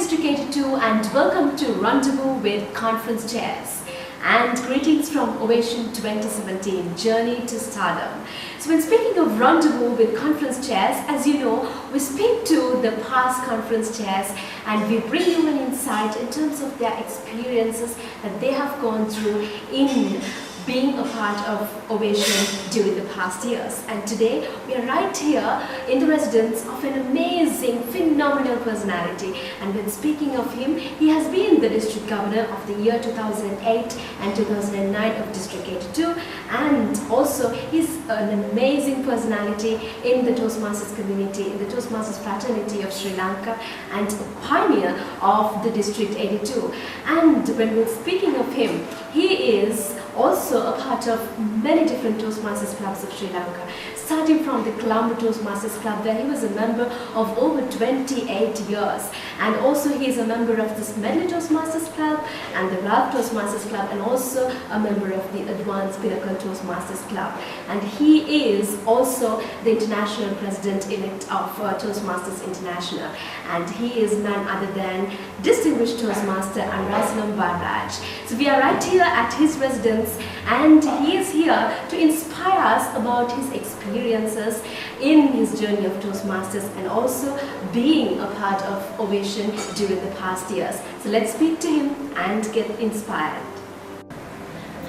District 82 and welcome to Rendezvous with Conference Chairs. And greetings from Ovation 2017, Journey to Stardom. So when speaking of Rendezvous with Conference Chairs, as you know, we speak to the past conference chairs and we bring you an insight in terms of their experiences that they have gone through in being a part of Ovation during the past years. And today we are right here in the residence of an amazing, phenomenal personality. And when speaking of him, he has been the district governor of the year 2008 and 2009 of District 82, and also he's an amazing personality in the Toastmasters community, in the Toastmasters fraternity of Sri Lanka, and a pioneer of the District 82. And when we're speaking of him, he is also a part of many different Toastmasters clubs of Sri Lanka, starting from the Colombo Toastmasters Club, where he was a member of over 28 years, and also he is a member of the Medley Toastmasters Club and the Ralph Toastmasters Club, and also a member of the Advanced Pinnacle Toastmasters Club. And he is also the international president-elect of Toastmasters International, and he is none other than distinguished Toastmaster Arunasalam Balraj. So we are right here at his residence, and he is here to inspire us about his experiences in his journey of Toastmasters and also being a part of Ovation during the past years. So let's speak to him and get inspired.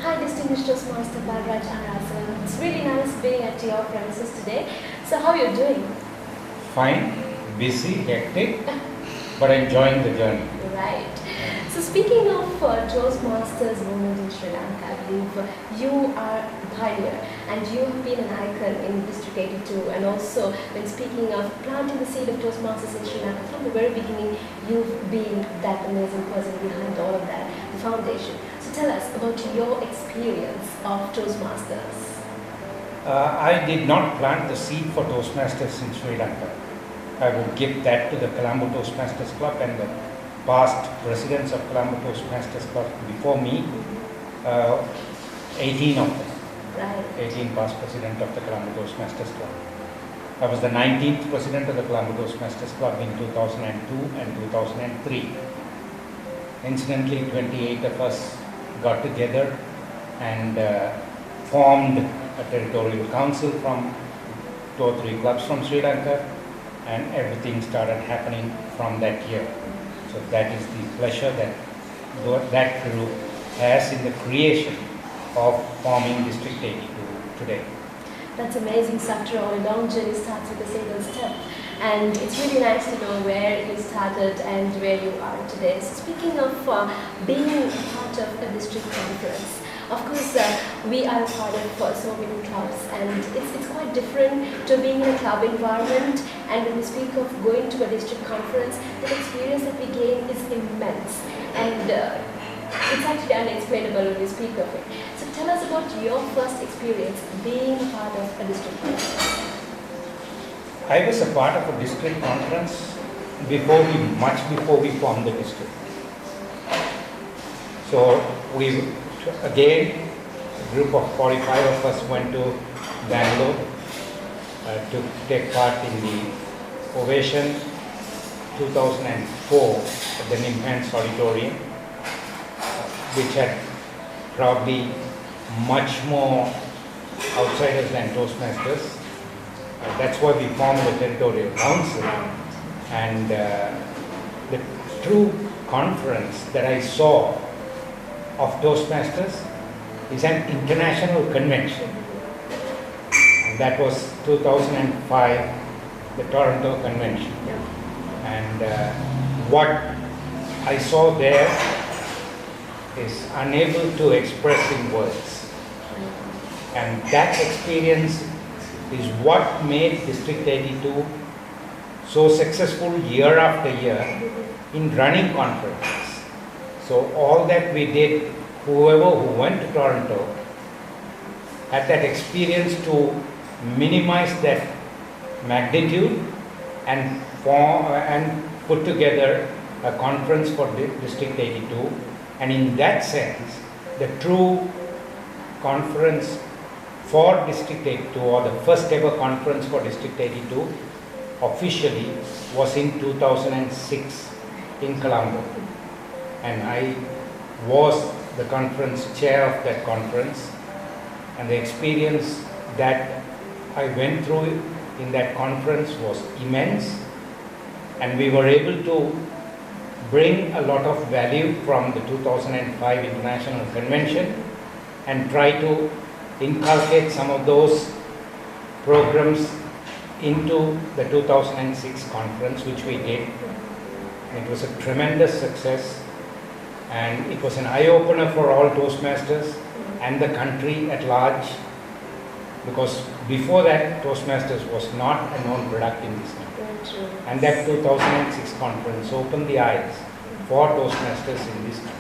Hi, distinguished Toastmaster Balraj Arunasalam. It's really nice being at your premises today. So how are you doing? Fine, busy, hectic, but enjoying the journey. Right. So speaking of Toastmasters movement in Sri Lanka, I believe you are a pioneer and you have been an icon in District 82, and also when speaking of planting the seed of Toastmasters in Sri Lanka, from the very beginning you've been that amazing person behind all of that, the foundation. So tell us about your experience of Toastmasters. I did not plant the seed for Toastmasters in Sri Lanka. I would give that to the Colombo Toastmasters Club and the past presidents of Colombo Toastmasters Club before me, 18 of them. Right. 18 past president of the Colombo Toastmasters Club. I was the 19th president of the Colombo Toastmasters Club in 2002 and 2003. Incidentally, 28 of us got together and formed a territorial council from 2 or 3 clubs from Sri Lanka, and everything started happening from that year. So that is the pleasure that group has in the creation of forming District 82 today. That's amazing. So after all, a long journey starts with a single step. And it's really nice to know where you started and where you are today. So speaking of being part of a district conference, of course, we are part of so many clubs, and it's quite different to being in a club environment. And when we speak of going to a district conference, the experience that we gain is immense, and it's actually unexplainable when we speak of it. So tell us about your first experience being part of a district conference. I was a part of a district conference much before we formed the district. So again, a group of 45 of us went to Bangalore to take part in the Ovation 2004 at the Nimhans Auditorium, which had probably much more outsiders than Toastmasters. That's why we formed the Territorial Council. And the true conference that I saw of Toastmasters is an international convention. And that was 2005, the Toronto Convention. And what I saw there is unable to express in words. And that experience is what made District 82 so successful year after year in running conferences. So all that we did, whoever who went to Toronto had that experience to minimize that magnitude and put together a conference for District 82. And in that sense, the true conference for District 82, or the first ever conference for District 82 officially, was in 2006 in Colombo, and I was the conference chair of that conference, and the experience that I went through in that conference was immense, and we were able to bring a lot of value from the 2005 International Convention and try to inculcate some of those programs into the 2006 conference, which we did. And it was a tremendous success, and it was an eye-opener for all Toastmasters and the country at large, because before that Toastmasters was not a known product in this country. And that 2006 conference opened the eyes for Toastmasters in this country.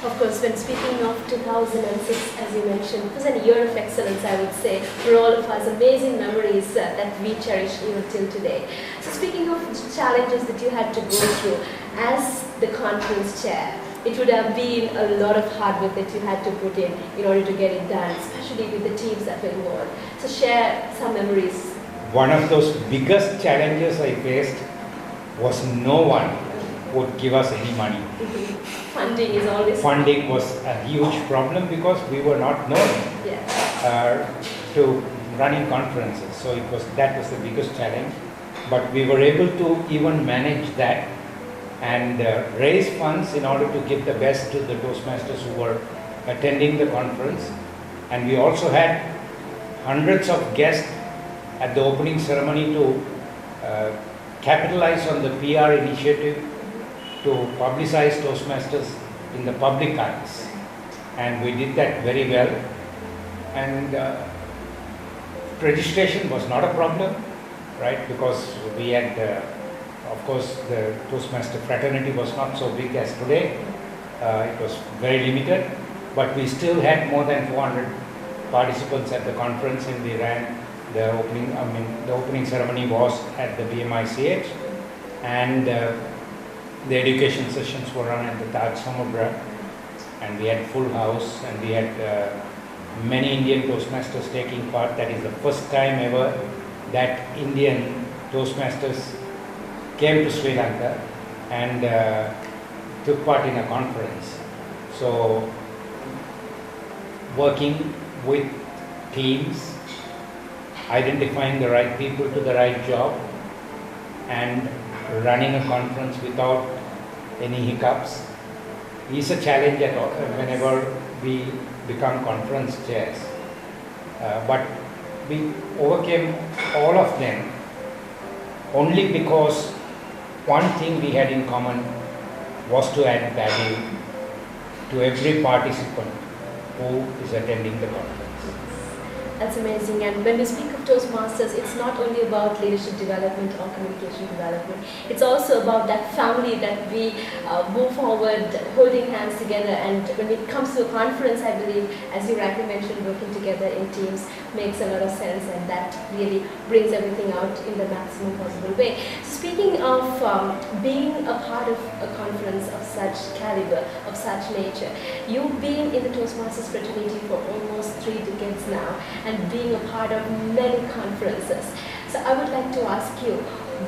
Of course, when speaking of 2006, as you mentioned, it was a year of excellence, I would say, for all of us. Amazing memories that we cherish even till today. So speaking of challenges that you had to go through as the conference chair, it would have been a lot of hard work that you had to put in order to get it done, especially with the teams that were involved. So share some memories. One of those biggest challenges I faced was no one would give us any money. Funding is always... Funding was a huge problem because we were not known to running conferences. So that was the biggest challenge. But we were able to even manage that and raise funds in order to give the best to the Toastmasters who were attending the conference. And we also had hundreds of guests at the opening ceremony to capitalize on the PR initiative to publicize Toastmasters in the public eyes. And we did that very well. And registration was not a problem, right? Because we had, of course, the Toastmaster fraternity was not so big as today. It was very limited, but we still had more than 400 participants at the conference, and we ran the opening ceremony was at the BMICH, and the education sessions were run at the Taj Samudra, and we had full house, and we had many Indian Toastmasters taking part. That is the first time ever that Indian Toastmasters came to Sri Lanka and took part in a conference. So working with teams, identifying the right people to the right job, and running a conference without any hiccups is a challenge at all, whenever we become conference chairs. But we overcame all of them only because one thing we had in common was to add value to every participant who is attending the conference. That's amazing. And when we speak of Toastmasters, it's not only about leadership development or communication development. It's also about that family that we move forward, holding hands together. And when it comes to a conference, I believe, as you rightly mentioned, working together in teams makes a lot of sense, and that really brings everything out in the maximum possible way. So speaking of being a part of a conference of such caliber, of such nature, you've been in the Toastmasters fraternity for almost 3 decades now, and being a part of many conferences. So I would like to ask you,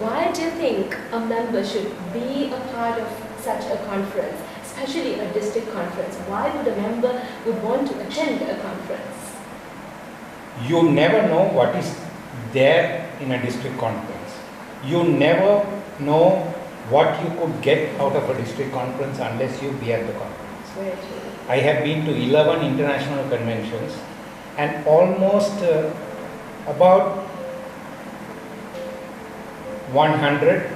why do you think a member should be a part of such a conference, especially a district conference? Why would a member would want to attend a conference? You never know what is there in a district conference. You never know what you could get out of a district conference unless you be at the conference. Very true. I have been to 11 international conventions and almost about 100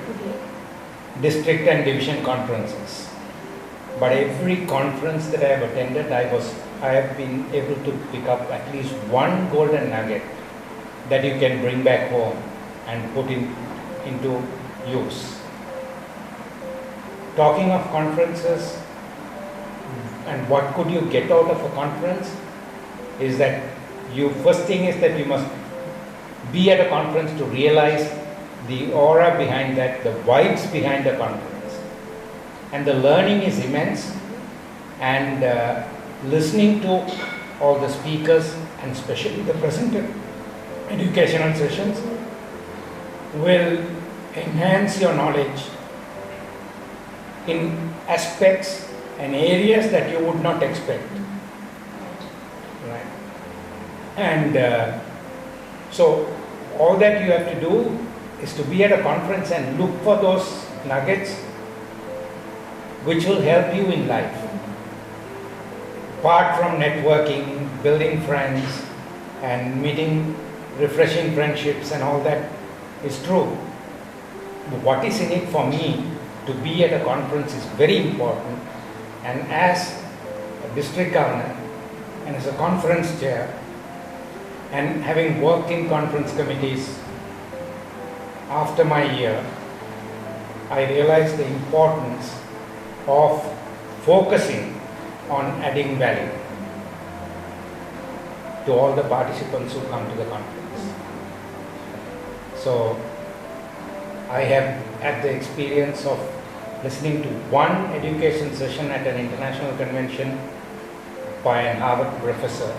district and division conferences. But every conference that I have attended, I have been able to pick up at least one golden nugget that you can bring back home and put into use. Talking of conferences and what could you get out of a conference is that first thing is that you must be at a conference to realize the aura behind that, the vibes behind the conference. And the learning is immense, and listening to all the speakers and especially the presenter educational sessions will enhance your knowledge in aspects and areas that you would not expect. Right? And so all that you have to do is to be at a conference and look for those nuggets which will help you in life. Apart from networking, building friends, and meeting, refreshing friendships and all that is true. But what is in it for me to be at a conference is very important. And as a district governor and as a conference chair, and having worked in conference committees after my year, I realized the importance of focusing on adding value to all the participants who come to the conference. So I have had the experience of listening to one education session at an international convention by a Harvard professor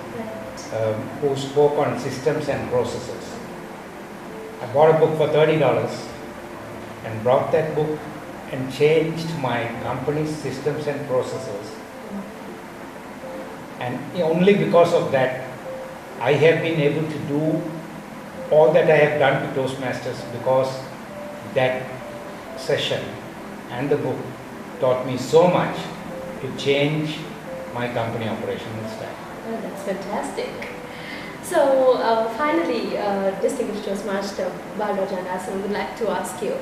who spoke on systems and processes. I bought a book for $30 and brought that book and changed my company's systems and processes. And only because of that, I have been able to do all that I have done to Toastmasters, because that session and the book taught me so much to change my company operational style. Oh, that's fantastic. So finally, distinguished Toastmaster Balraj and I would like to ask you,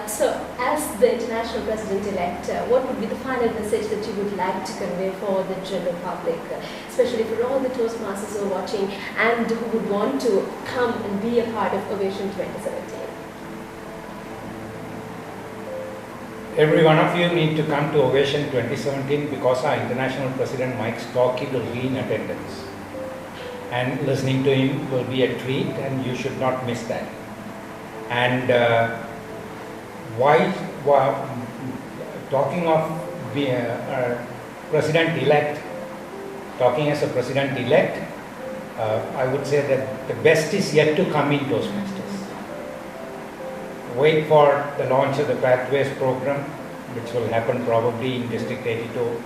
so as the international president-elect, what would be the final message that you would like to convey for the general public, especially for all the Toastmasters who are watching and who would want to come and be a part of Ovation 2017? Every one of you need to come to Ovation 2017 because our international president Mike Stocky will be in attendance. And listening to him will be a treat, and you should not miss that. And talking of being a president-elect, talking as a president-elect, I would say that the best is yet to come in Toastmasters. Wait for the launch of the Pathways program, which will happen probably in District 82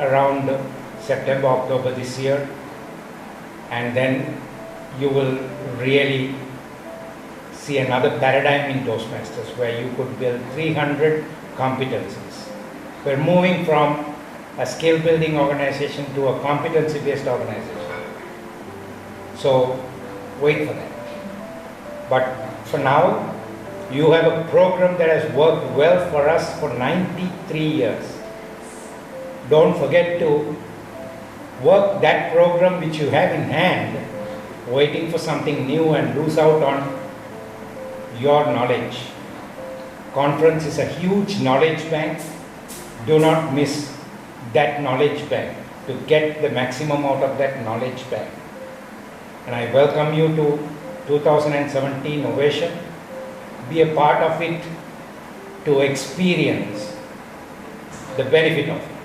around September, October this year. And then you will really see another paradigm in Toastmasters where you could build 300 competencies. We're moving from a skill building organization to a competency based organization. So wait for that. But for now, you have a program that has worked well for us for 93 years. Don't forget to work that program which you have in hand, waiting for something new, and lose out on your knowledge. Conference is a huge knowledge bank. Do not miss that knowledge bank to get the maximum out of that knowledge bank. And I welcome you to 2017 Ovation. Be a part of it to experience the benefit of it.